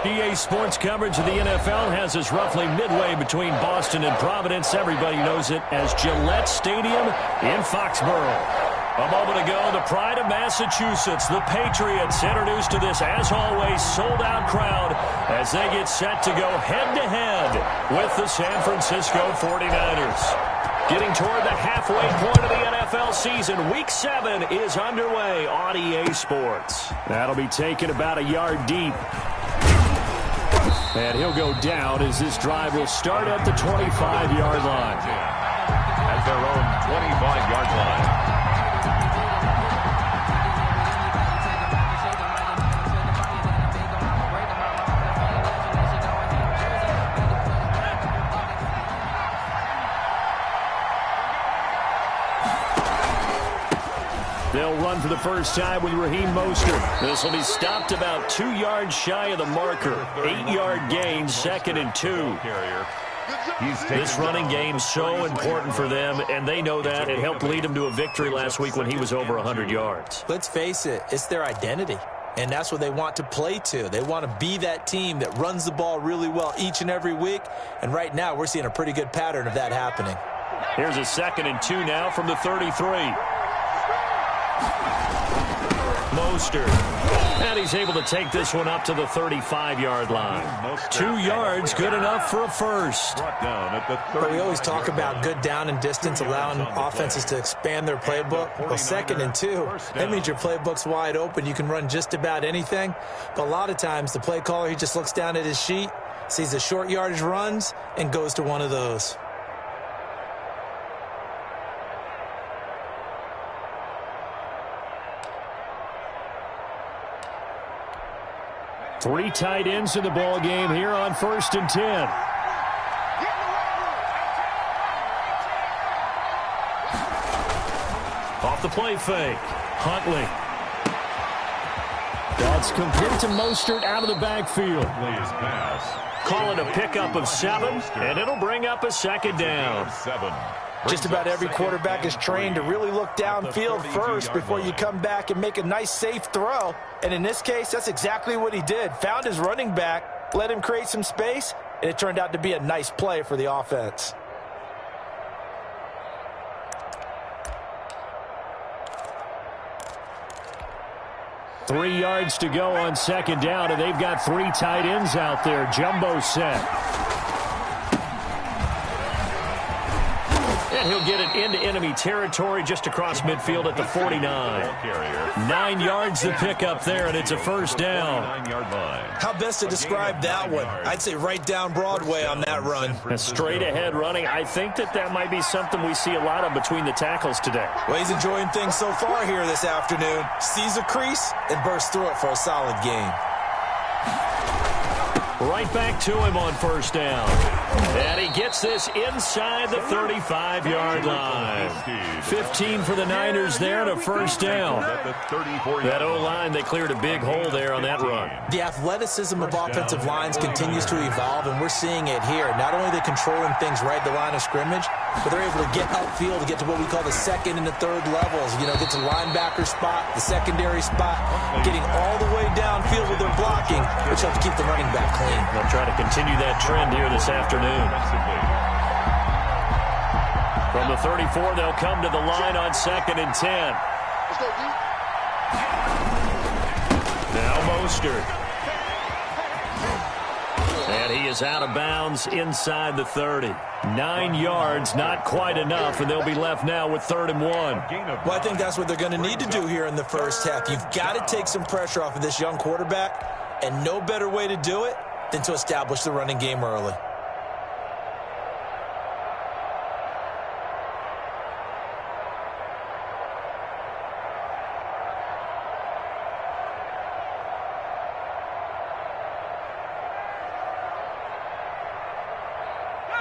EA Sports coverage of the NFL has us roughly midway between Boston and Providence. Everybody knows it as Gillette Stadium in Foxborough. A moment ago, the pride of Massachusetts, the Patriots, introduced to this, as always, sold-out crowd as they get set to go head-to-head with the San Francisco 49ers. Getting toward the halfway point of the NFL season, Week 7 is underway on EA Sports. That'll be taken about a yard deep. And he'll go down as this drive will start at the 25-yard line. At their own 25-yard line. They'll run for the first time with Raheem Mostert. This will be stopped about 2 yards shy of the marker. 8-yard gain, 2nd and 2. This running game so important for them, and they know that. It helped lead them to a victory last week when he was over 100 yards. Let's face it, it's their identity, and that's what they want to play to. They want to be that team that runs the ball really well each and every week, and right now we're seeing a pretty good pattern of that happening. Here's a 2nd and 2 now from the 33. Mostert. And he's able to take this one up to the 35-yard line. 2 yards, good enough for a first. But we always talk about good down and distance, allowing offenses to expand their playbook. Well, 2nd and 2, that means your playbook's wide open. You can run just about anything. But a lot of times, the play caller, he just looks down at his sheet, sees the short yardage runs, and goes to one of those. Three tight ends in the ball game here on 1st and 10. Off the play fake. Huntley. That's complete to Mostert out of the backfield. Call it a pickup of 7, and it'll bring up a 2nd down. Just about every quarterback is trained to really look downfield first before you come back and make a nice, safe throw. And in this case, that's exactly what he did. Found his running back, let him create some space, and it turned out to be a nice play for the offense. Three yards to go on 2nd down, and they've got 3 tight ends out there. Jumbo set. And he'll get it into enemy territory just across midfield at the 49. 9 yards to pick up there, and it's a first down. How best to describe that one? I'd say right down Broadway on that run. A straight ahead running. I think that might be something we see a lot of between the tackles today. Well, he's enjoying things so far here this afternoon. Sees a crease and bursts through it for a solid gain. Right back to him on 1st down. And he gets this inside the 35-yard line. 15 for the Niners there and a first down. That O-line, they cleared a big hole there on that run. The athleticism of offensive lines continues to evolve, and we're seeing it here. Not only are they controlling things right at the line of scrimmage, but they're able to get upfield to get to what we call the 2nd and the 3rd levels. You know, get to linebacker spot, the secondary spot, getting all the way downfield with their blocking, which helps keep the running back clean. They'll try to continue that trend here this afternoon. From the 34, they'll come to the line on 2nd and 10. Now Mostert. And he is out of bounds inside the 30. 9 yards, not quite enough, and they'll be left now with 3rd and 1. Well, I think that's what they're going to need to do here in the first half. You've got to take some pressure off of this young quarterback, and no better way to do it than to establish the running game early.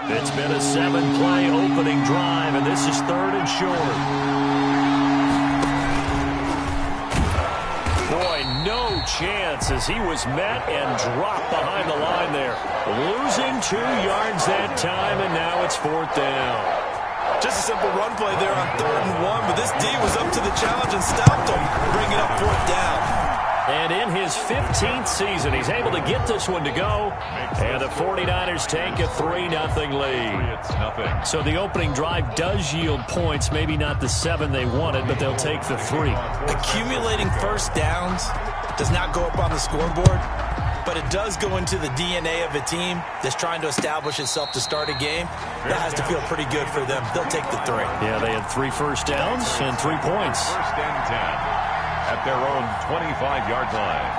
It's been a 7-play opening drive, and this is 3rd and short. Boy, no chance as he was met and dropped behind the line there. Losing 2 yards that time, and now it's 4th down. Just a simple run play there on 3rd and 1, but this D was up to the challenge and stopped him, bringing up 4th down. And in his his 15th season. He's able to get this one to go, and the 49ers take a 3-0 lead. So the opening drive does yield points, maybe not the 7 they wanted, but they'll take the 3. Accumulating first downs does not go up on the scoreboard, but it does go into the DNA of a team that's trying to establish itself to start a game. That has to feel pretty good for them. They'll take the 3. Yeah, they had 3 first downs and 3 points. First and 10 at their own 25-yard line.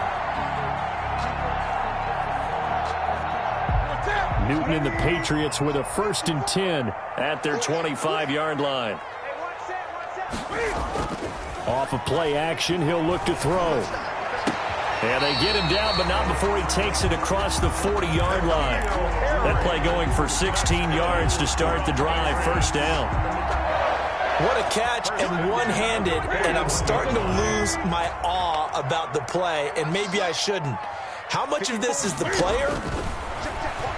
Newton and the Patriots with a 1st and 10 at their 25-yard line. Off of play action, he'll look to throw. And they get him down, but not before he takes it across the 40-yard line. That play going for 16 yards to start the drive. First down. What a catch, and one-handed, and I'm starting to lose my awe about the play, and maybe I shouldn't. How much of this is the player?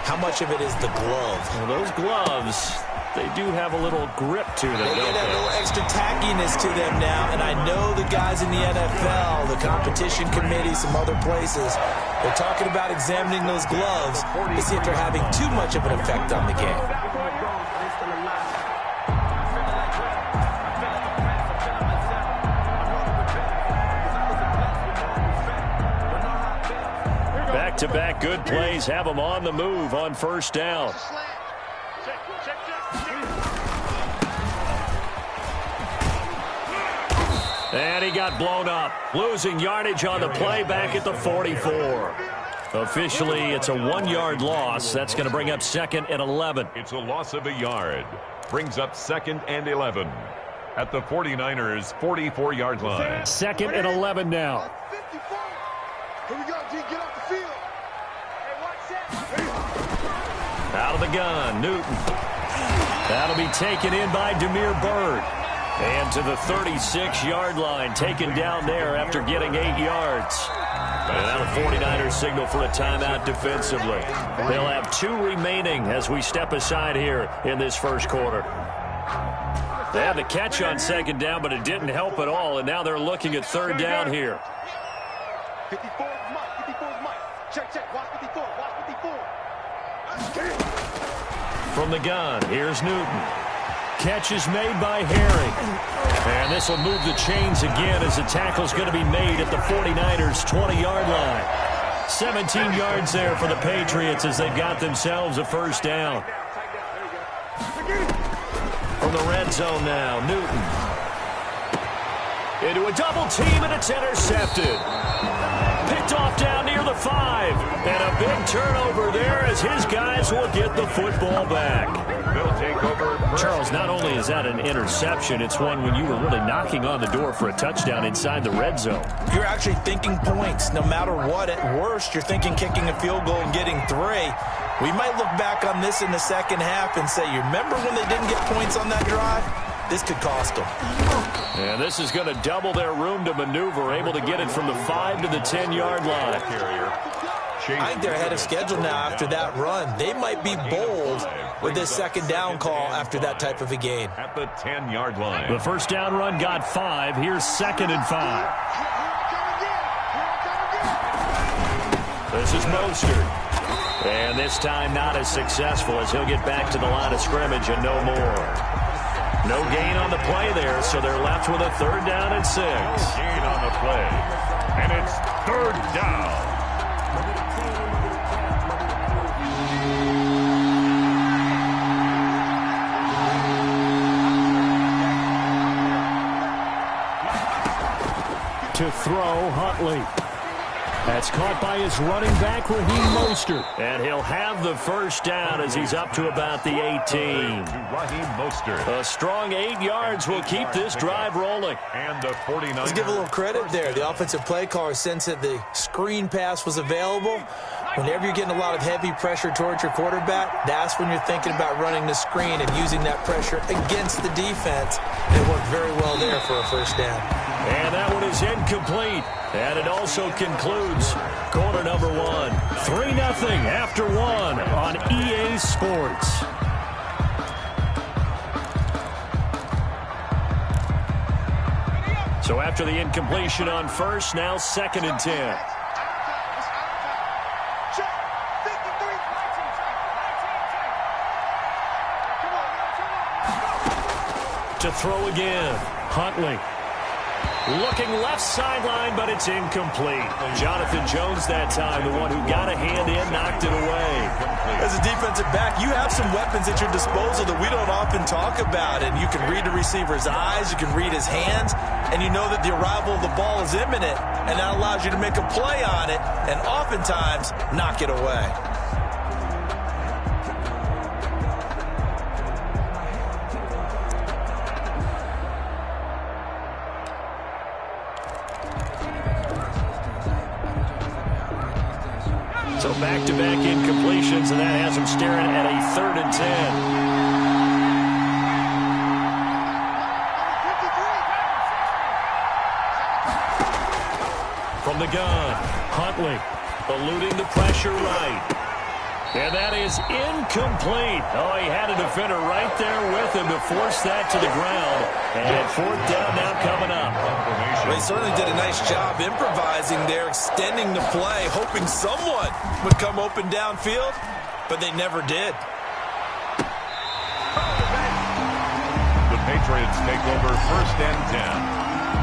How much of it is the glove? Well, those gloves, they do have a little grip to them, They don't get a they? little extra tackiness to them now, and I know the guys in the NFL, the competition committee, some other places, they're talking about examining those gloves to see if they're having too much of an effect on the game. Back-to-back good plays have them on the move on first down. And he got blown up, losing yardage on the play back at the 44. Officially, it's a 1-yard loss. That's going to bring up 2nd and 11. It's a loss of a yard. Brings up 2nd and 11 at the 49ers' 44-yard line. 2nd and 11 now. Here we go, G. Get off the field. Out of the gun, Newton. That'll be taken in by Damiere Byrd. And to the 36-yard line, taken down there after getting 8 yards. And now the 49ers signal for a timeout defensively. They'll have 2 remaining as we step aside here in this first quarter. They had the catch on 2nd down, but it didn't help at all, and now they're looking at 3rd down here. 54 is Mike. 54 is Mike. Check. Watch 54. Watch 54. From the gun, here's Newton. Catch is made by Herring. And this will move the chains again as the tackle's going to be made at the 49ers' 20-yard line. 17 yards there for the Patriots as they've got themselves a first down. From the red zone now, Newton. Into a double team, and it's intercepted. Picked off down near the 5. And a big turnover there as his guys will get the football back. They'll take over. Charles, not only is that an interception, it's one when you were really knocking on the door for a touchdown inside the red zone. You're actually thinking points. No matter what, at worst, you're thinking kicking a field goal and getting 3. We might look back on this in the second half and say, you remember when they didn't get points on that drive? This could cost them. And this is going to double their room to maneuver, able to get it from the 5 to the 10-yard line. I think they're ahead of schedule now after that run. They might be bold with this 2nd down call after that type of a gain. At the 10-yard line. The first down run got 5. Here's 2nd and 5. This is Mostert. And this time not as successful as he'll get back to the line of scrimmage and no more. No gain on the play there, so they're left with a 3rd down and 6. Gain on the play. And it's 3rd down. To throw, Huntley. That's caught by his running back, Raheem Mostert. And he'll have the first down as he's up to about the 18. To Raheem Mostert. A strong 8 yards will keep this drive rolling. And the 49ers. Let's give a little credit there. The offensive play caller sensed that the screen pass was available. Whenever you're getting a lot of heavy pressure towards your quarterback, that's when you're thinking about running the screen and using that pressure against the defense. And it worked very well there for a first down. And that one is incomplete. And it also concludes quarter number 1. 3-0 after 1 on EA Sports. So after the incompletion on first, now 2nd and 10. to throw again. Huntley. Looking left sideline, but it's incomplete. Jonathan Jones that time, the one who got a hand in, knocked it away. As a defensive back, you have some weapons at your disposal that we don't often talk about. And you can read the receiver's eyes, you can read his hands, and you know that the arrival of the ball is imminent. And that allows you to make a play on it and oftentimes knock it away. So back-to-back incompletions, and that has him staring at a 3rd and 10. From the gun, Huntley eluding the pressure right. And that is incomplete. Oh, he had a defender right there with him to force that to the ground. And 4th down now coming up. They certainly did a nice job improvising there, extending the play, hoping someone would come open downfield, but they never did. The Patriots take over 1st and 10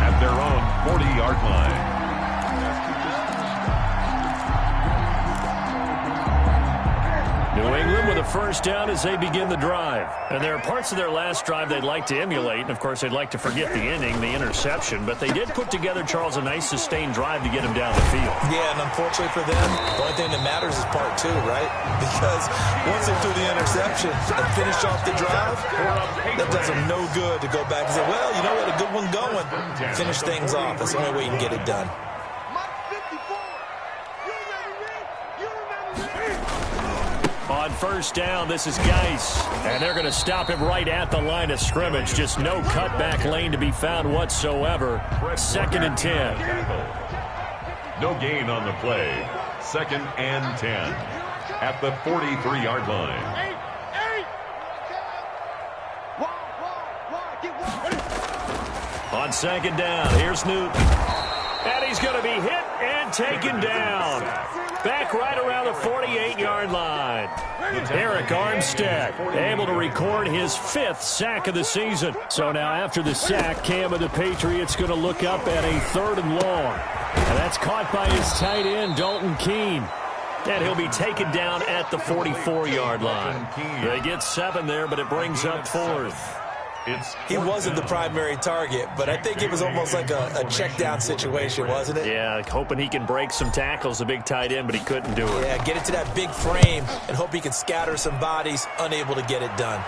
at their own 40-yard line. New England with a 1st down as they begin the drive. And there are parts of their last drive they'd like to emulate. And, of course, they'd like to forget the inning, the interception. But they did put together, Charles, a nice sustained drive to get him down the field. Yeah, and unfortunately for them, the only thing that matters is part 2, right? Because once they threw the interception and finished off the drive, that does them no good to go back and say, well, you know what, a good one going. Finish things off. That's the only way you can get it done. On 1st down, this is Geis. And they're going to stop him right at the line of scrimmage. Just no cutback lane to be found whatsoever. 2nd and 10. No gain on the play. 2nd and 10 at the 43-yard line. On 2nd down, here's Newton. And he's going to be hit and taken down. Back right around the 48-yard line. Eric Armstead able to record his 5th sack of the season. So now after the sack, Cam of the Patriots going to look up at a 3rd and long. And that's caught by his tight end, Dalton Keene. And he'll be taken down at the 44-yard line. They get 7 there, but it brings up 4th. He wasn't the primary target, but I think it was almost like a check down situation, wasn't it? Yeah, hoping he can break some tackles, the big tight end, but he couldn't do it. Yeah, get it to that big frame and hope he can scatter some bodies, unable to get it done.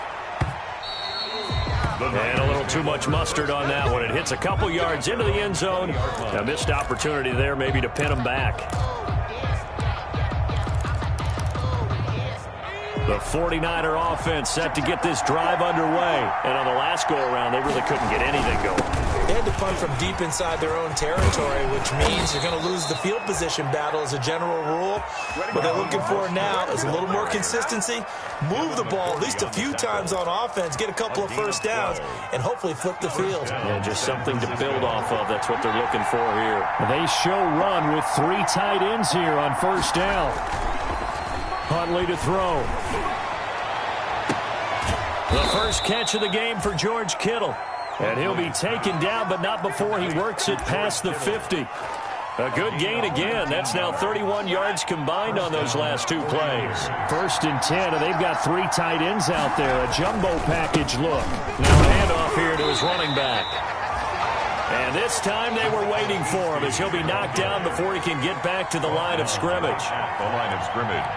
And a little too much mustard on that one. It hits a couple yards into the end zone. A missed opportunity there maybe to pin him back. The 49er offense set to get this drive underway. And on the last go-around, they really couldn't get anything going. They had to punt from deep inside their own territory, which means you're going to lose the field position battle as a general rule. What they're looking for now is a little more consistency, move the ball at least a few times on offense, get a couple of 1st downs, and hopefully flip the field. Yeah, just something to build off of. That's what they're looking for here. They show run with 3 tight ends here on 1st down. Huntley to throw. The first catch of the game for George Kittle. And he'll be taken down, but not before he works it past the 50. A good gain again. That's now 31 yards combined on those last 2 plays. 1st and 10, and they've got 3 tight ends out there. A jumbo package look. Now a handoff here to his running back. And this time they were waiting for him as he'll be knocked down before he can get back to the line of scrimmage. The line of scrimmage.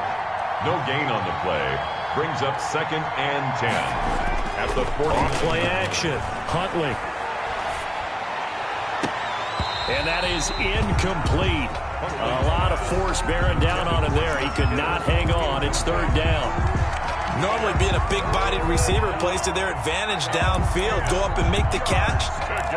No gain on the play. Brings up 2nd and 10 at the 40. Play action. Huntley. And that is incomplete. A lot of force bearing down on him there. He could not hang on. It's 3rd down. Normally being a big-bodied receiver plays to their advantage downfield. Go up and make the catch,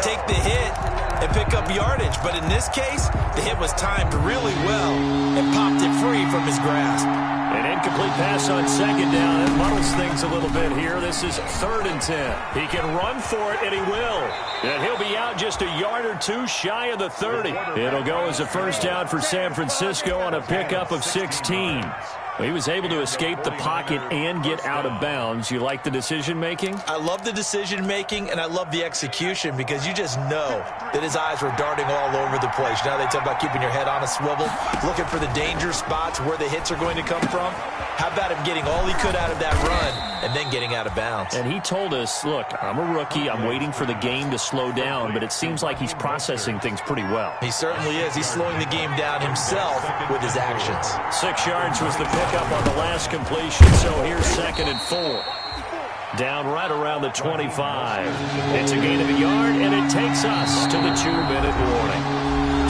take the hit, and pick up yardage. But in this case, the hit was timed really well and popped it free from his grasp. An incomplete pass on 2nd down. It muddles things a little bit here. This is 3rd and 10. He can run for it, and he will. And he'll be out just a yard or 2 shy of the 30. It'll go as a 1st down for San Francisco on a pickup of 16. He was able to escape the pocket and get out of bounds. You like the decision-making? I love the decision-making, and I love the execution because you just know that his eyes were darting all over the place. You know, they talk about keeping your head on a swivel, looking for the danger spots where the hits are going to come from. How about him getting all he could out of that run and then getting out of bounds? And he told us, look, I'm a rookie. I'm waiting for the game to slow down, but it seems like he's processing things pretty well. He certainly is. He's slowing the game down himself with his actions. 6 yards was the pickup on the last completion, so here's 2nd and 4. Down right around the 25. It's a gain of a yard, and it takes us to the 2-minute warning.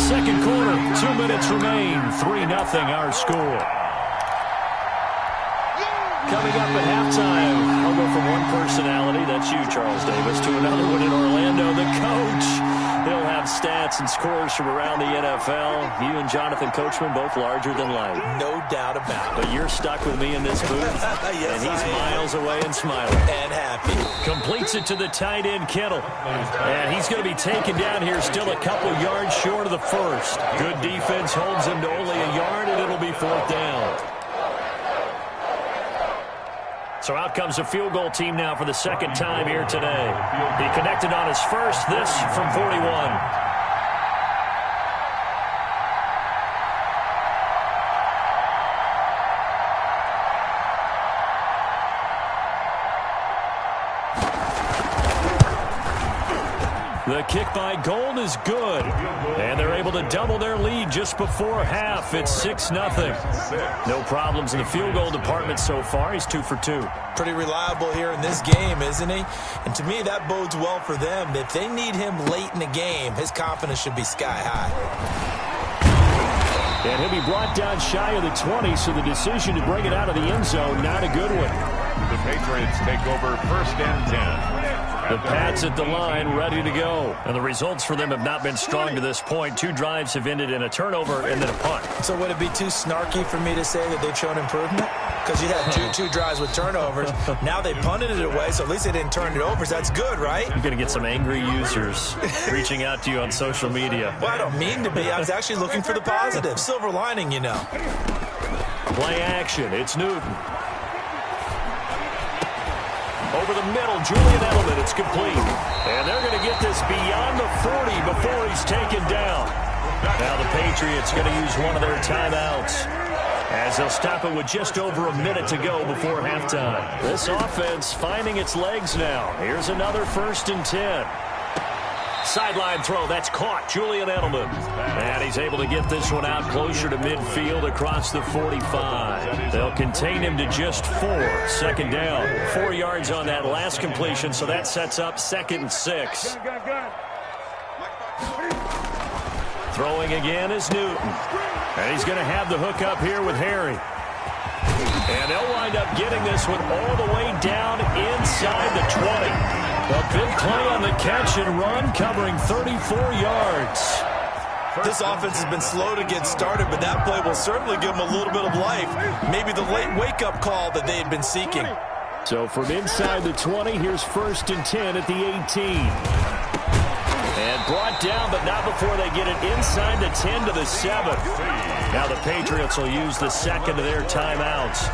Second quarter, 2 minutes remain. 3-0 our score. Coming up at halftime, I'll go from one personality, that's you, Charles Davis, to another one in Orlando. The coach, he'll have stats and scores from around the NFL. You and Jonathan Coachman, both larger than life. No doubt about it. But you're stuck with me in this booth, Yes, and he's miles away and smiling. And happy. Completes it to the tight end, Kittle. And he's going to be taken down here, still a couple yards short of the first. Good defense holds him to only a yard, and it'll be 4th down. So out comes a field goal team now for the second time here today. He connected on his first, this from 41. The kick by Gold is good, and they're able to double their lead just before half. It's 6-0. No problems in the field goal department so far. He's 2 for 2. Pretty reliable here in this game, isn't he? And to me, that bodes well for them. If they need him late in the game, his confidence should be sky high. And he'll be brought down shy of the 20, so the decision to bring it out of the end zone, not a good one. The Patriots take over 1st and 10. The Pats at the line, ready to go. And the results for them have not been strong to this point. 2 drives have ended in a turnover and then a punt. So would it be too snarky for me to say that they've shown improvement? Because you had two drives with turnovers. Now they punted it away, so at least they didn't turn it over. So that's good, right? You're going to get some angry users reaching out to you on social media. Well, I don't mean to be. I was actually looking for the positive. Silver lining, you know. Play action. It's Newton. Over the middle, Julian Edelman, it's complete. And they're going to get this beyond the 40 before he's taken down. Now the Patriots going to use one of their timeouts, as they'll stop it with just over a minute to go before halftime. This offense finding its legs now. Here's another 1st and 10. Sideline throw, that's caught, Julian Edelman. And he's able to get this one out closer to midfield across the 45. They'll contain him to just 4. 2nd down. 4 yards on that last completion, so that sets up 2nd and 6. Throwing again is Newton. And he's going to have the hook up here with Harry. And they'll wind up getting this one all the way down inside the 20. A big play on the catch and run, covering 34 yards. This offense has been slow to get started, but that play will certainly give them a little bit of life. Maybe the late wake-up call that they had been seeking. So from inside the 20, here's 1st and 10 at the 18. And brought down, but not before they get it inside the 10 to the 7. Now the Patriots will use the 2nd of their timeouts,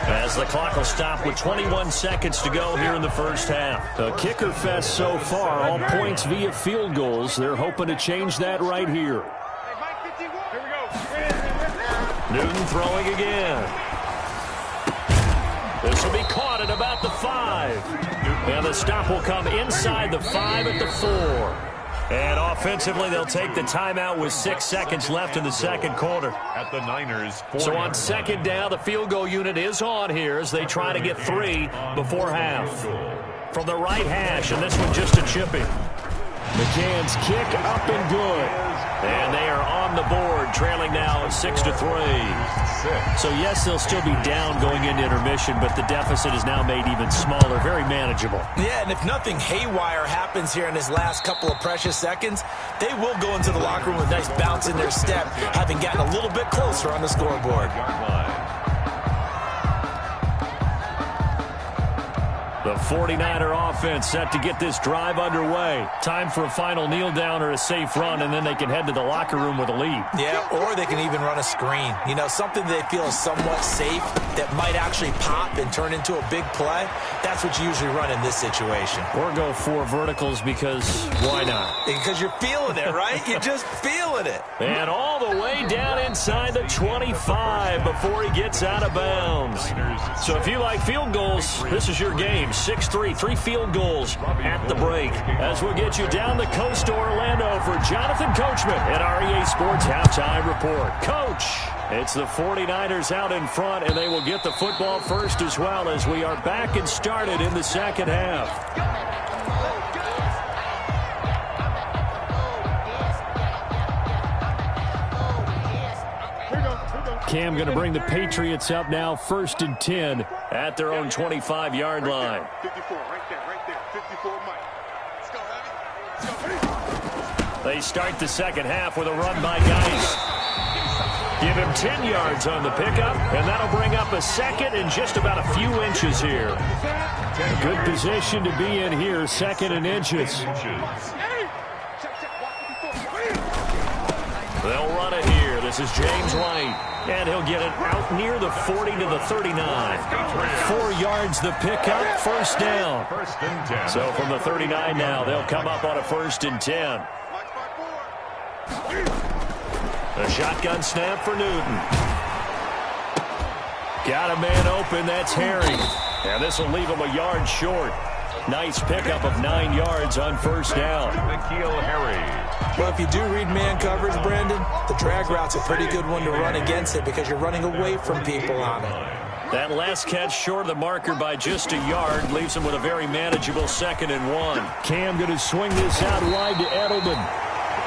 as the clock will stop with 21 seconds to go here in the first half. A kicker fest so far, all points via field goals. They're hoping to change that right here. Newton throwing again. This will be caught at about the 5. And the stop will come inside the 5 at the 4. And offensively, they'll take the timeout with 6 seconds left in the second quarter. At the Niners, 4. So on 2nd down, the field goal unit is on here as they try to get 3 before half. From the right hash, and this one just a chipping. McCann's kick up and good. And they are on the board, trailing now 6-3. So yes, they'll still be down going into intermission, but the deficit is now made even smaller, very manageable. Yeah, and if nothing haywire happens here in his last couple of precious seconds, they will go into the locker room with a nice bounce in their step, having gotten a little bit closer on the scoreboard. The 49er offense set to get this drive underway. Time for a final kneel down or a safe run, and then they can head to the locker room with a lead. Yeah, or they can even run a screen. You know, something they feel is somewhat safe that might actually pop and turn into a big play. That's what you usually run in this situation. Or go 4 verticals because why not? Because you're feeling it, right? You're just feeling it. And all the way down inside the 25 before he gets out of bounds. So if you like field goals, this is your game. 6-3, 3 field goals at the break. As we'll get you down the coast to Orlando for Jonathan Coachman at our EA Sports Halftime Report. Coach, it's the 49ers out in front, and they will get the football first as well as we are back and started in the second half. Cam going to bring the Patriots up now, 1st and 10 at their own 25-yard line. 54, right there. 54, Mike. Let's go, They start the second half with a run by Geis. Give him 10 yards on the pickup, and that'll bring up a second and just about a few inches here. Good position to be in here, 2nd and inches. They'll run it here. This is James White. And he'll get it out near the 40 to the 39. 4 yards the pickup, 1st down. So from the 39 now, they'll come up on a 1st and 10. A shotgun snap for Newton. Got a man open, that's Harry. And this will leave him a yard short. Nice pickup of 9 yards on 1st down. N'Keal Harry. Well, if you do read man coverage, Brandon, the drag route's a pretty good one to run against it because you're running away from people on it. That last catch short of the marker by just a yard leaves him with a very manageable 2nd and 1. Cam going to swing this out wide to Edelman.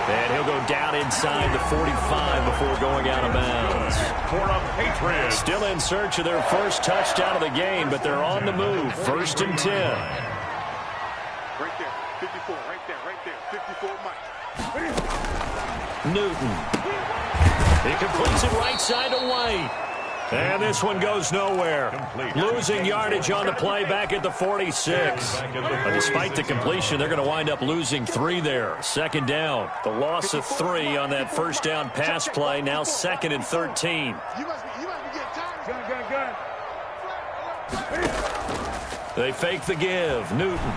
And he'll go down inside the 45 before going out of bounds. For a Patriots. Still in search of their first touchdown of the game, but they're on the move. 1st and 10. Right there. 54, right there. 54, Mike. Newton. He completes it right side to White. And this one goes nowhere. Losing yardage on the play back at the 46. But despite the completion, they're going to wind up losing 3 there. 2nd down. The loss of 3 on that 1st down pass play. Now 2nd and 13. They fake the give. Newton.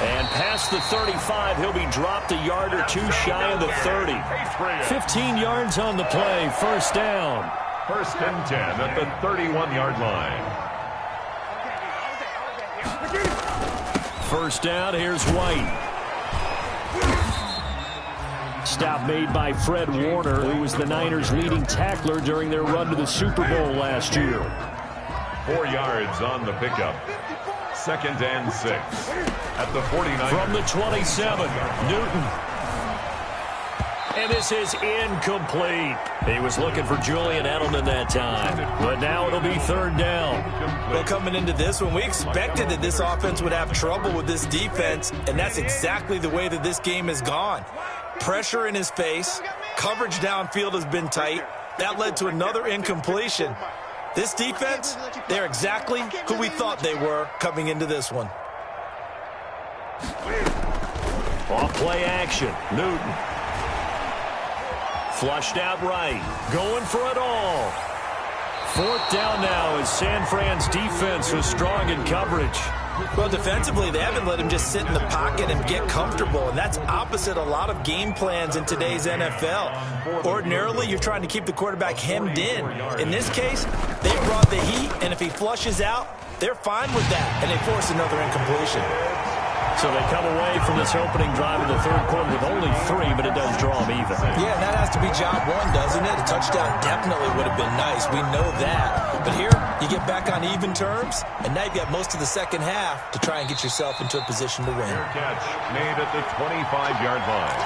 And past the 35, he'll be dropped a yard or 2 shy of the 30. 15 yards on the play, 1st down. 1st and 10 at the 31-yard line. 1st down, here's White. Stop made by Fred Warner, who was the Niners' leading tackler during their run to the Super Bowl last year. 4 yards on the pickup. 2nd and 6 at the 49. From the 27, Newton. And this is incomplete. He was looking for Julian Edelman that time. But now it'll be 3rd down. Well, coming into this one, we expected that this offense would have trouble with this defense, and that's exactly the way that this game has gone. Pressure in his face. Coverage downfield has been tight. That led to another incompletion. This defense, they're exactly who we thought they were coming into this one. Off play action. Newton. Flushed out right. Going for it all. 4th down now as San Fran's defense was strong in coverage. Well, defensively, they haven't let him just sit in the pocket and get comfortable, and that's opposite a lot of game plans in today's NFL. Ordinarily, you're trying to keep the quarterback hemmed in. In this case, they brought the heat, and if he flushes out, they're fine with that, and they force another incompletion. So they come away from this opening drive in the 3rd quarter with only 3, but it does draw them even. Yeah, and that has to be job 1, doesn't it? A touchdown definitely would have been nice. We know that. But here, you get back on even terms, and now you've got most of the second half to try and get yourself into a position to win. Catch made at the 25-yard line.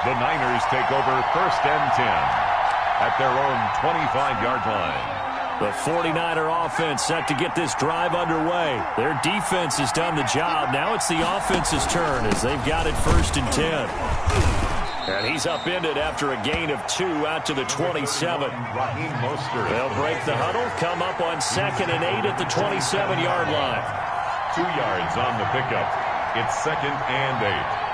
The Niners take over 1st and 10 at their own 25-yard line. The 49er offense set to get this drive underway. Their defense has done the job. Now it's the offense's turn as they've got it 1st and 10. And he's upended after a gain of 2 out to the 27. Raheem Mostert. They'll break the huddle, come up on 2nd and 8 at the 27-yard line. 2 yards on the pickup. It's 2nd and 8.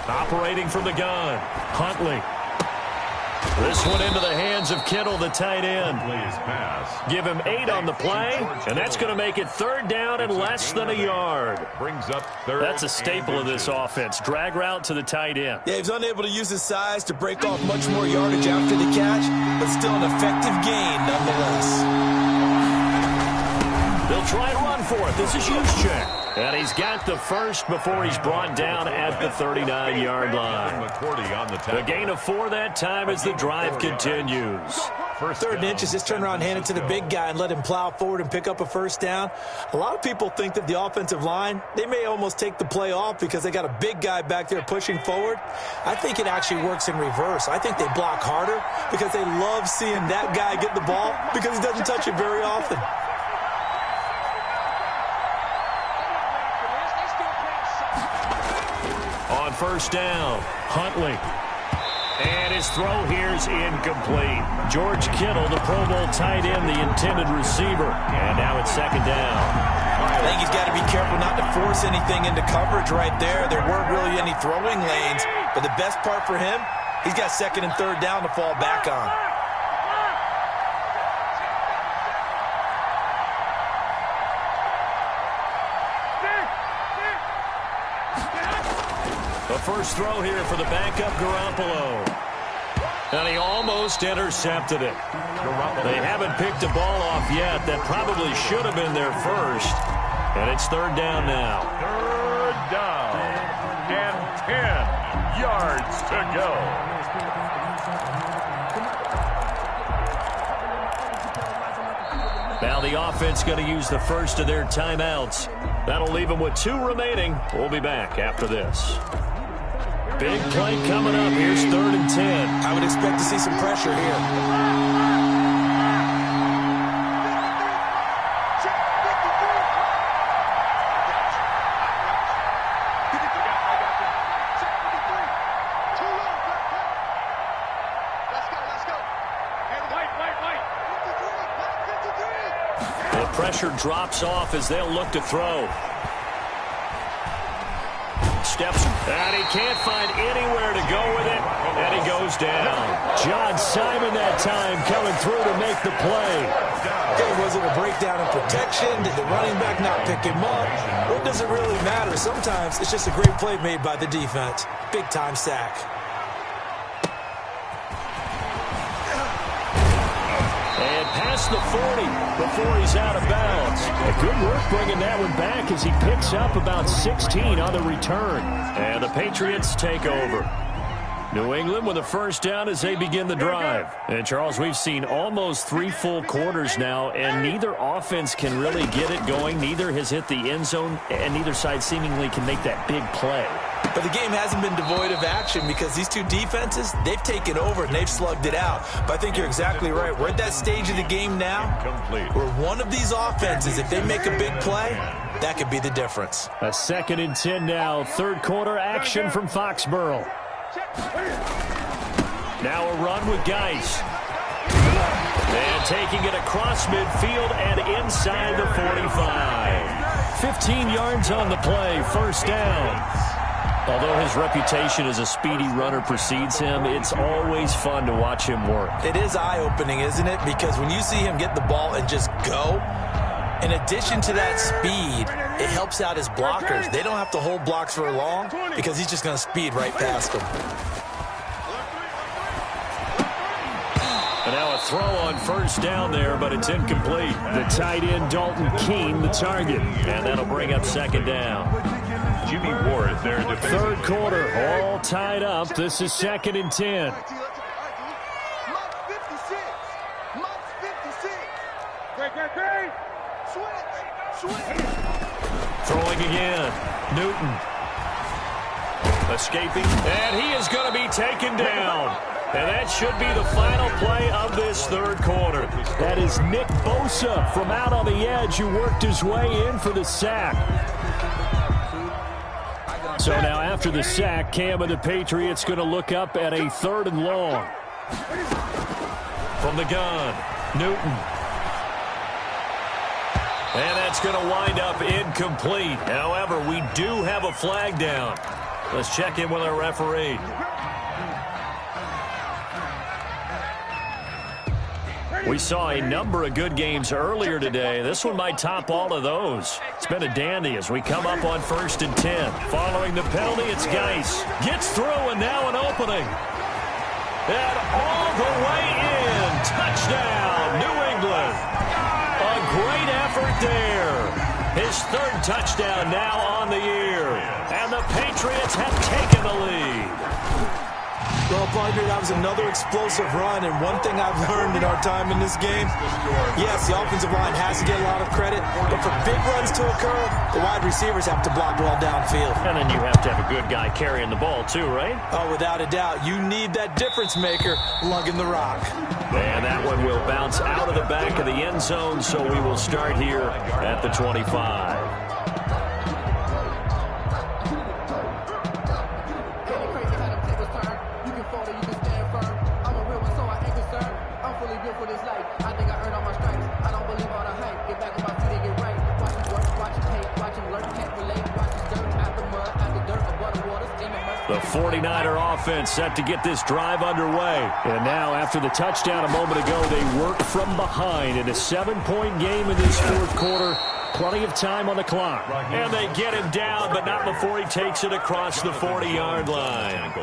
Operating from the gun, Huntley. This one into the hands of Kittle, the tight end. Give him 8 on the play, and that's going to make it 3rd down and less than a yard. Brings up 3rd. That's a staple of this offense. Drag route to the tight end. Yeah, he's unable to use his size to break off much more yardage after the catch, but still an effective gain nonetheless. They'll try to run for it. This is Juszczyk. And he's got the first before he's brought down at the 39-yard line. The gain of 4 that time as the drive continues. 3rd and inches, just turn around, hand it to the big guy, and let him plow forward and pick up a 1st down. A lot of people think that the offensive line, they may almost take the play off because they got a big guy back there pushing forward. I think it actually works in reverse. I think they block harder because they love seeing that guy get the ball because he doesn't touch it very often. On 1st down, Huntley. And his throw here is incomplete. George Kittle, the Pro Bowl tight end, the intended receiver. And now it's 2nd down. I think he's got to be careful not to force anything into coverage right there. There weren't really any throwing lanes. But the best part for him, he's got 2nd and 3rd down to fall back on. The first throw here for the backup Garoppolo. And he almost intercepted it. They haven't picked a ball off yet. That probably should have been their first. And it's 3rd down now. 3rd down. And 10 yards to go. Now the offense going to use the first of their timeouts. That'll leave them with 2 remaining. We'll be back after this. Big play coming up. Here's 3rd and 10. I would expect to see some pressure here. The pressure drops off as they'll look to throw. Steps, and he can't find anywhere to go with it, and he goes down. John Simon that time coming through to make the play. Okay, was it a breakdown in protection? Did the running back not pick him up? What does it really matter? Sometimes it's just a great play made by the defense. Big-time sack. And past the 40 before he's out of bounds. A good work bringing that one back as he picks up about 16 on the return. And the Patriots take over. New England with a 1st down as they begin the drive. And, Charles, we've seen almost 3 full quarters now, and neither offense can really get it going. Neither has hit the end zone, and neither side seemingly can make that big play. But the game hasn't been devoid of action because these 2 defenses, they've taken over and they've slugged it out. But I think you're exactly right. We're at that stage of the game now where one of these offenses, if they make a big play, that could be the difference. A 2nd and 10 now. 3rd quarter action from Foxborough. Now a run with Geis. And taking it across midfield and inside the 45. 15 yards on the play. 1st down. Although his reputation as a speedy runner precedes him, it's always fun to watch him work. It is eye-opening, isn't it? Because when you see him get the ball and just go, in addition to that speed, it helps out his blockers. They don't have to hold blocks for long because he's just going to speed right past them. And now a throw on 1st down there, but it's incomplete. The tight end, Dalton Keene, the target. And that'll bring up 2nd down. Jimmy Ward there. 3rd quarter, all tied up. This is 2nd and 10. Throwing again. Newton. Escaping. And he is going to be taken down. And that should be the final play of this third quarter. That is Nick Bosa from out on the edge who worked his way in for the sack. So now after the sack, Cam and the Patriots going to look up at a 3rd and long. From the gun, Newton. And that's going to wind up incomplete. However, we do have a flag down. Let's check in with our referee. We saw a number of good games earlier today. This one might top all of those. It's been a dandy as we come up on 1st and 10. Following the penalty, it's Geis. Gets through and now an opening. And all the way in. Touchdown, New England. A great effort there. His 3rd touchdown now on the year. And the Patriots have taken the lead. Well, partner, that was another explosive run, and one thing I've learned in our time in this game, yes, the offensive line has to get a lot of credit, but for big runs to occur, the wide receivers have to block well downfield. And then you have to have a good guy carrying the ball too, right? Oh, without a doubt. You need that difference maker lugging the rock. And that one will bounce out of the back of the end zone, so we will start here at the 25. The 49er offense set to get this drive underway. And now, after the touchdown a moment ago, they work from behind in a 7-point game in this 4th quarter. Plenty of time on the clock. And they get him down, but not before he takes it across the 40-yard line.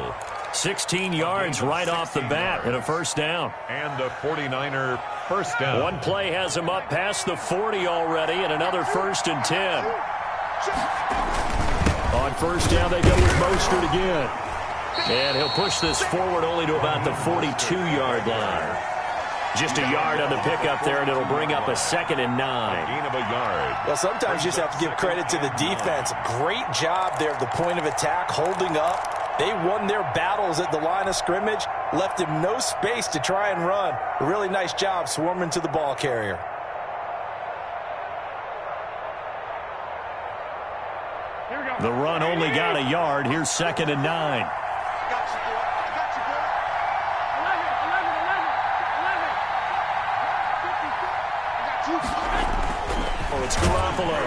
16 yards right off the bat and a 1st down. And the 49er 1st down. One play has him up past the 40 already and another 1st and 10. On 1st down, they go with Mostert again. And he'll push this forward only to about the 42-yard line. Just a yard on the pickup there, and it'll bring up a 2nd and 9. Gain of a yard. Well, sometimes you just have to give credit to the defense. Great job there at the point of attack, holding up. They won their battles at the line of scrimmage, left him no space to try and run. A really nice job swarming to the ball carrier. The run only got a yard. Here's 2nd and 9. Oh, it's Garoppolo.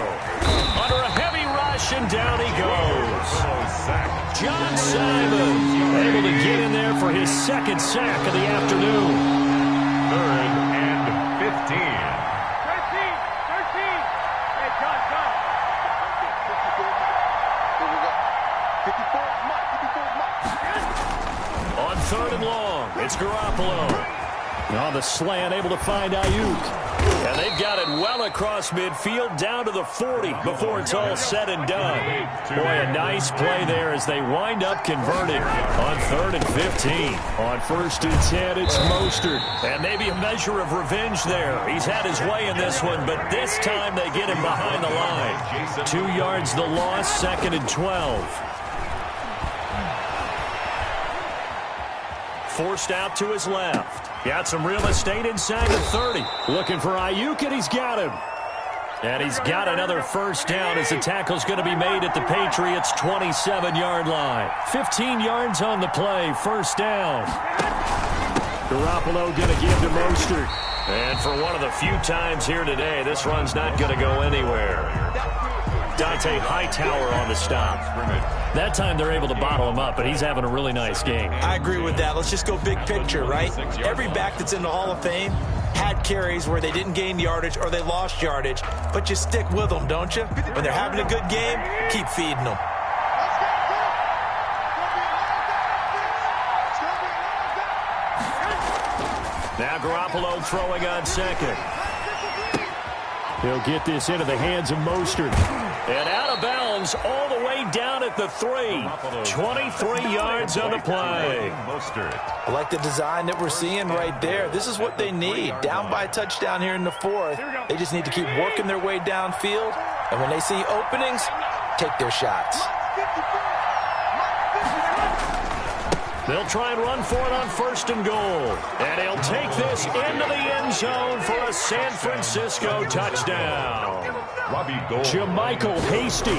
Under a heavy rush, and down he goes. John Simon able to get in there for his 2nd sack of the afternoon. 3rd and 15. On 3rd and long, it's Garoppolo. On the slant, able to find Ayuk. And they've got it well across midfield, down to the 40 before it's all said and done. Boy, a nice play there as they wind up converting on 3rd and 15. On 1st and 10, it's Mostert. And maybe a measure of revenge there. He's had his way in this one, but this time they get him behind the line. 2 yards the loss, 2nd and 12. Forced out to his left. Got some real estate inside the 30. Looking for Ayuk, and he's got him. And he's got another 1st down as the tackle's going to be made at the Patriots' 27-yard line. 15 yards on the play, 1st down. Garoppolo going to give to Mostert. And for one of the few times here today, this run's not going to go anywhere. Dante Hightower on the stop. That time they're able to bottle him up, but he's having a really nice game. I agree with that. Let's just go big picture, right? Every back that's in the Hall of Fame had carries where they didn't gain yardage or they lost yardage, but you stick with them, don't you? When they're having a good game, keep feeding them. Now Garoppolo throwing on 2nd. He'll get this into the hands of Mostert. And out of bounds all the way down at the 3. 23 yards on the play. I like the design that we're seeing right there. This is what they need. Down by a touchdown here in the 4th. They just need to keep working their way downfield. And when they see openings, take their shots. They'll try and run for it on 1st and goal. And he'll take this into the end zone for a San Francisco touchdown. Robbie Gould. JaMycal Hasty,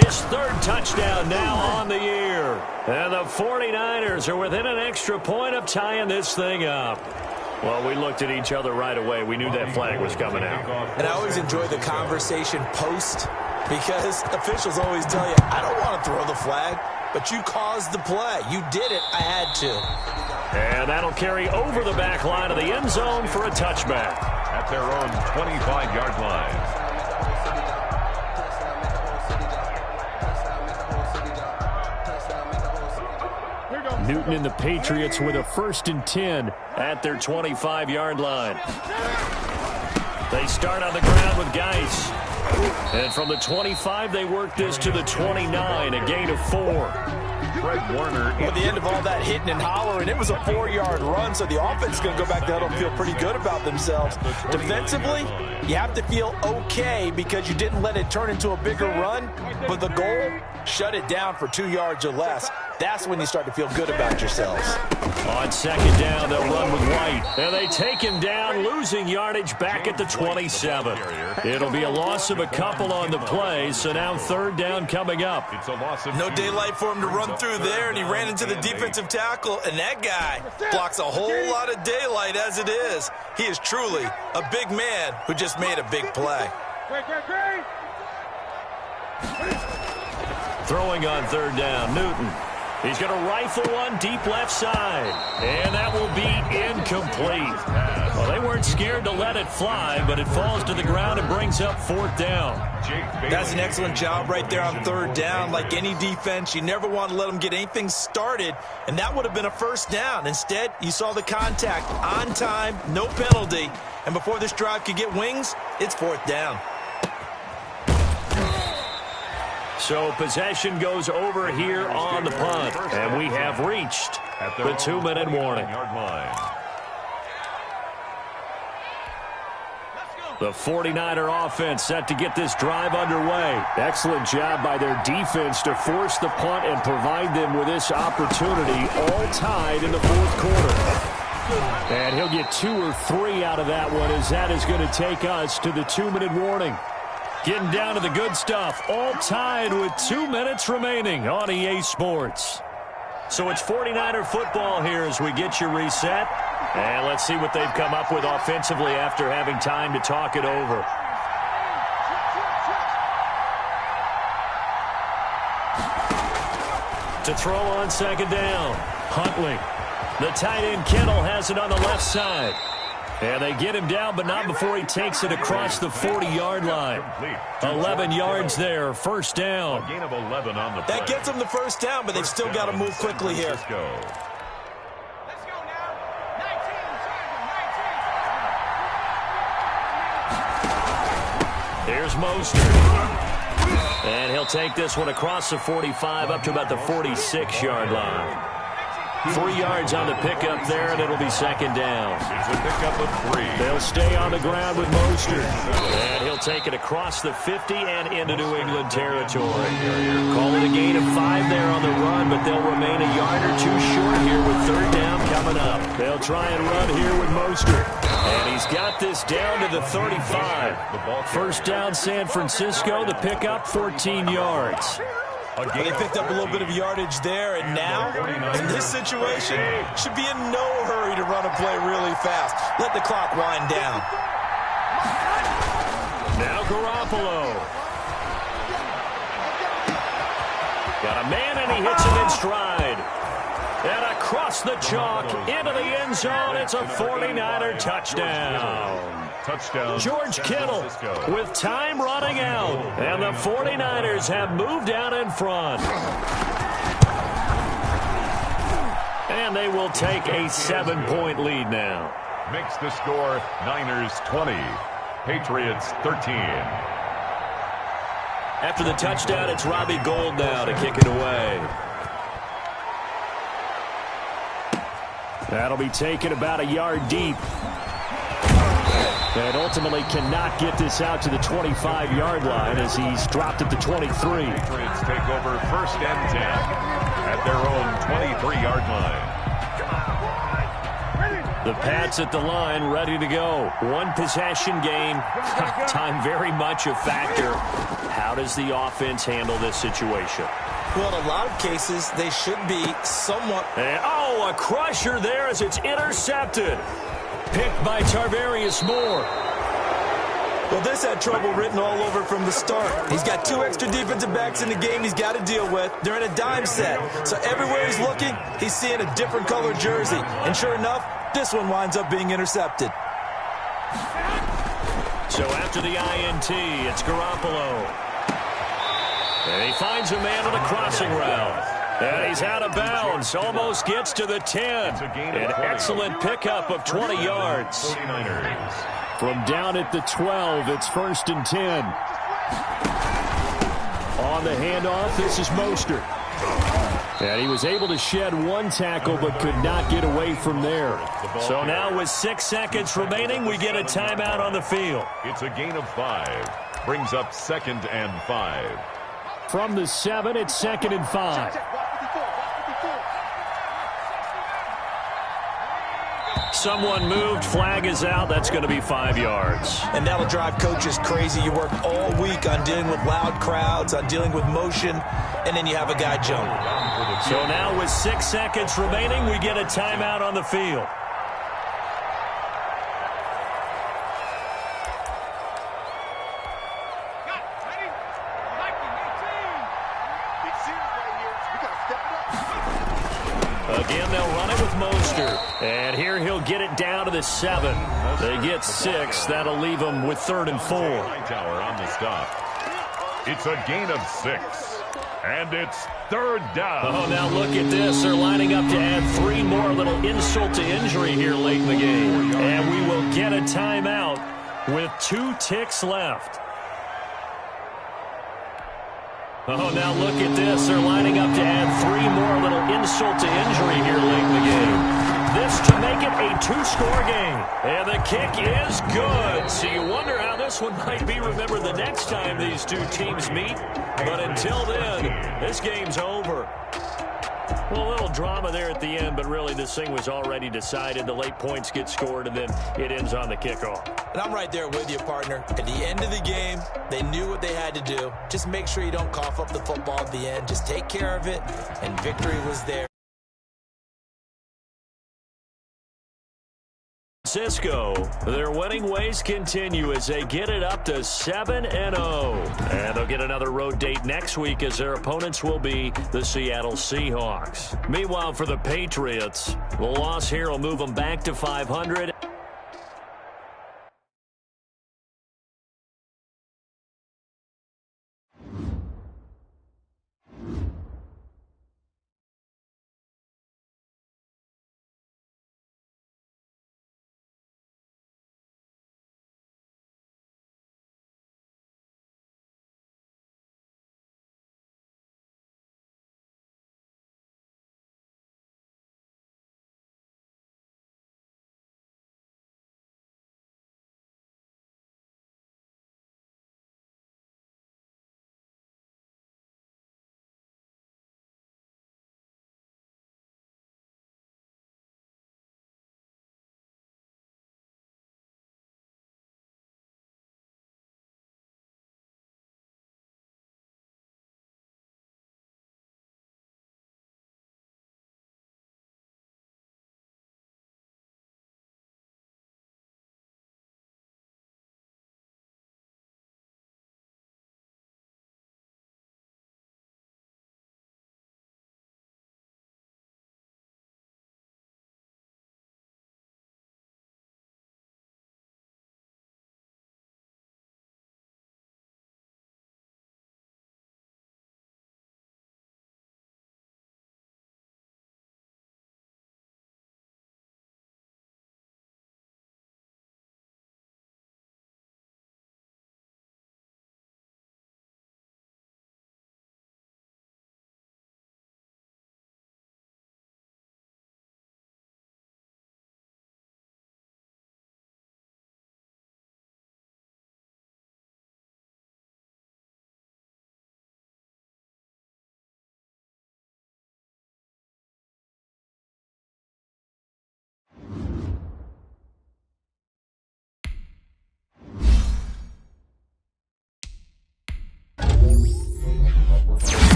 his 3rd touchdown now on the year. And the 49ers are within an extra point of tying this thing up. Well, we looked at each other right away. We knew that flag was coming out. And I always enjoy the conversation post because officials always tell you, I don't want to throw the flag, but you caused the play. You did it. I had to. And that'll carry over the back line of the end zone for a touchback. At their own 25-yard line. Newton and the Patriots with a 1st and 10 at their 25-yard line. They start on the ground with Geis. And from the 25, they work this to the 29, a gain of 4. Fred Warner. At the end of all that hitting and hollering, it was a 4-yard run, so the offense is going to go back to huddle and feel pretty good about themselves. Defensively, you have to feel okay because you didn't let it turn into a bigger run, but the goal, shut it down for 2 yards or less. That's when you start to feel good about yourselves. On 2nd down, they'll run with White. And they take him down, losing yardage back at the 27. It'll be a loss of a couple on the play, so now 3rd down coming up. It's a loss of No daylight for him to run through there, and he ran into the defensive tackle, and that guy blocks a whole lot of daylight as it is. He is truly a big man who just made a big play. Throwing on 3rd down, Newton. He's going to rifle one deep left side. And that will be incomplete. Well, they weren't scared to let it fly, but it falls to the ground and brings up 4th down. That's an excellent job right there on 3rd down. Like any defense, you never want to let them get anything started, and that would have been a 1st down. Instead, you saw the contact on time, no penalty, and before this drive could get wings, it's 4th down. So possession goes over here on the punt, and we have reached the 2-minute warning. The 49er offense set to get this drive underway. Excellent job by their defense to force the punt and provide them with this opportunity, all tied in the 4th quarter. And he'll get 2 or 3 out of that one, as that is going to take us to the 2-minute warning. Getting down to the good stuff, all tied with 2 minutes remaining on EA Sports. So it's 49er football here as we get you reset. And let's see what they've come up with offensively after having time to talk it over. To throw on 2nd down, Huntley. The tight end Kittle has it on the left side. And they get him down, but not before he takes it across the 40-yard line. 11 yards there, 1st down. A gain of 11 on the play. That gets them the 1st down, but they've still got to move quickly here. Let's go now. 19. Here's Mostert. And he'll take this one across the 45 up to about the 46-yard line. 3 yards on the pickup there, and it'll be 2nd down. It's a pickup of 3. They'll stay on the ground with Mostert. And he'll take it across the 50 and into New England territory. Call it a gain of 5 there on the run, but they'll remain a yard or 2 short here with 3rd down coming up. They'll try and run here with Mostert. And he's got this down to the 35. 1st down San Francisco, the pickup 14 yards. They picked up a little bit of yardage there, and now, in this situation, should be in no hurry to run a play really fast. Let the clock wind down. Now Garoppolo. Got a man, and he hits him in stride. And across the chalk, into the end zone, it's a 49er touchdown. George Kittle with time running out, and the 49ers have moved out in front. And they will take a 7-point lead now. Makes the score Niners 20, Patriots 13. After the touchdown, it's Robbie Gould now to kick it away. That'll be taken about a yard deep. And ultimately cannot get this out to the 25-yard line as he's dropped at the 23. Patriots take over 1st and 10. at their own 23-yard line. The Pats at the line, ready to go. One possession game. Time very much a factor. How does the offense handle this situation? Well, in a lot of cases, they should be somewhat... And, a crusher there as it's intercepted. Picked by Tarvarius Moore. Well, this had trouble written all over from the start. He's got 2 extra defensive backs in the game he's got to deal with. They're in a dime set. So everywhere he's looking, he's seeing a different color jersey. And sure enough, this one winds up being intercepted. So after the INT, it's Garoppolo. And he finds a man on a crossing route. And he's out of bounds. Almost gets to the 10. An excellent pickup of 20 yards. From down at the 12, it's 1st and 10. On the handoff, this is Mostert. And he was able to shed 1 tackle but could not get away from there. So now with 6 seconds remaining, we get a timeout on the field. It's a gain of 5. Brings up 2nd and 5. From the 7, it's 2nd and 5. Someone moved, flag is out. That's going to be 5 yards. And that'll drive coaches crazy. You work all week on dealing with loud crowds, on dealing with motion, and then you have a guy jump. So now with 6 seconds remaining, we get a timeout on the field. Again, they'll run it with Mostert. And here he'll get it down to the 7. They get 6. That'll leave them with 3rd and 4. Hightower on the stop. It's a gain of 6. And it's 3rd down. Oh, now look at this. They're lining up to add 3 more. Little insult to injury here late in the game. And we will get a timeout with 2 ticks left. Oh, now look at this. They're lining up to add 3 more. Little insult to injury here late in the game. This to make it a 2-score game. And the kick is good. So you wonder how this one might be remembered the next time these 2 teams meet. But until then, this game's over. Well, a little drama there at the end, but really this thing was already decided. The late points get scored, and then it ends on the kickoff. And I'm right there with you, partner. At the end of the game, they knew what they had to do. Just make sure you don't cough up the football at the end. Just take care of it, and victory was there. Francisco, their winning ways continue as they get it up to 7-0. And they'll get another road date next week as their opponents will be the Seattle Seahawks. Meanwhile, for the Patriots, the loss here will move them back to 500.